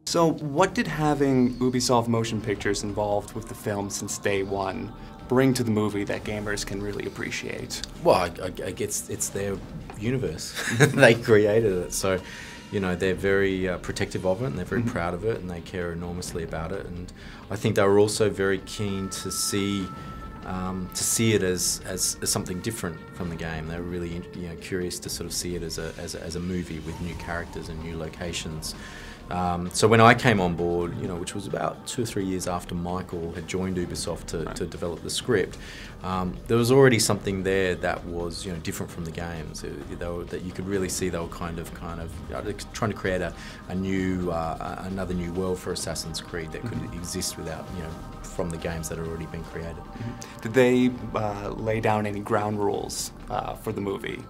So what did having Ubisoft Motion Pictures involved with the film since day one bring to the movie that gamers can really appreciate? Well, I guess it's their universe. They created it, so you know they're very protective of it, and they're very proud of it, and they care enormously about it. And I think they were also very keen to see it as something different from the game. They were really curious to sort of see it as a movie with new characters and new locations. So when I came on board, which was about 2 or 3 years after Michael had joined Ubisoft to develop the script, there was already something there that was different from the games. That you could really see they were kind of trying to create another new world for Assassin's Creed that could exist without from the games that had already been created. Did they lay down any ground rules for the movie?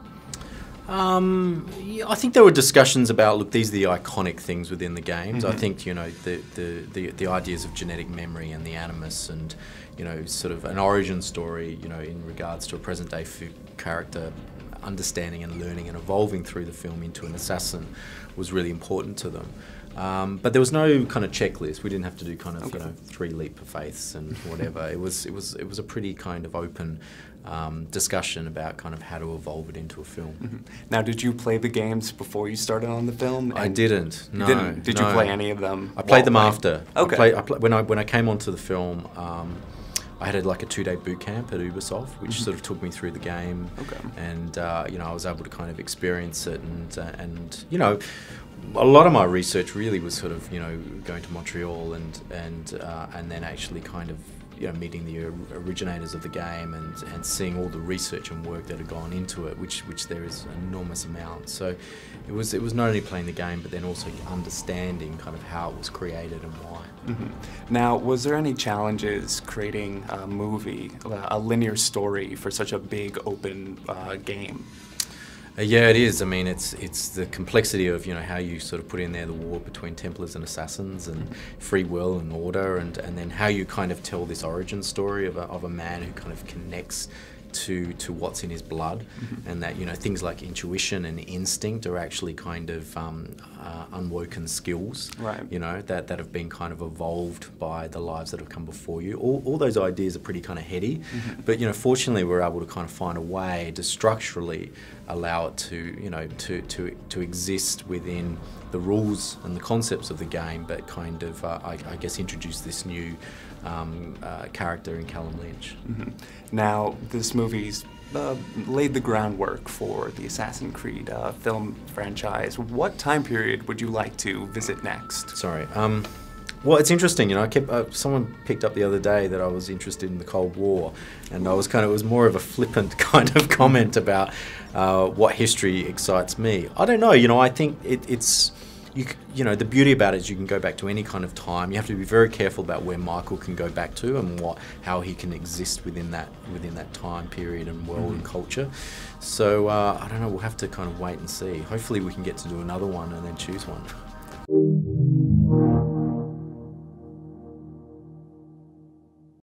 Yeah, I think there were discussions about, look, these are the iconic things within the games. I think the ideas of genetic memory and the animus, and sort of an origin story, in regards to a present-day character understanding and learning and evolving through the film into an assassin was really important to them. But there was no kind of checklist. We didn't have to do kind of 3 leap of faiths and whatever. It was a pretty kind of open discussion about kind of how to evolve it into a film. Now, did you play the games before you started on the film? I didn't. No. You didn't? Did you play any of them? I played them after. Okay. When I came onto the film, I had like a 2-day boot camp at Ubisoft, which sort of took me through the game, and I was able to kind of experience it, and a lot of my research really was sort of going to Montreal and then actually kind of meeting the originators of the game and seeing all the research and work that had gone into it, which there is an enormous amount. So it was not only playing the game, but then also understanding kind of how it was created and why. Now, was there any challenges creating a movie, a linear story for such a big open game? Yeah, it is. I mean, it's the complexity of how you sort of put in there the war between Templars and Assassins and free will and order, and then how you kind of tell this origin story of a man who kind of connects to what's in his blood, and that things like intuition and instinct are actually kind of unwoken skills, that have been kind of evolved by the lives that have come before you. All those ideas are pretty kind of heady, but fortunately we're able to kind of find a way to structurally allow it to exist within the rules and the concepts of the game, but kind of I guess introduce this new character in Callum Lynch. Now, this movie's laid the groundwork for the Assassin's Creed film franchise. What time period would you like to visit next? Sorry. Well, it's interesting, someone picked up the other day that I was interested in the Cold War, and it was more of a flippant kind of comment about what history excites me. I don't know, I think it's the beauty about it is you can go back to any kind of time. You have to be very careful about where Michael can go back to and how he can exist within that time period and world and culture. So I don't know, we'll have to kind of wait and see. Hopefully we can get to do another one and then choose one.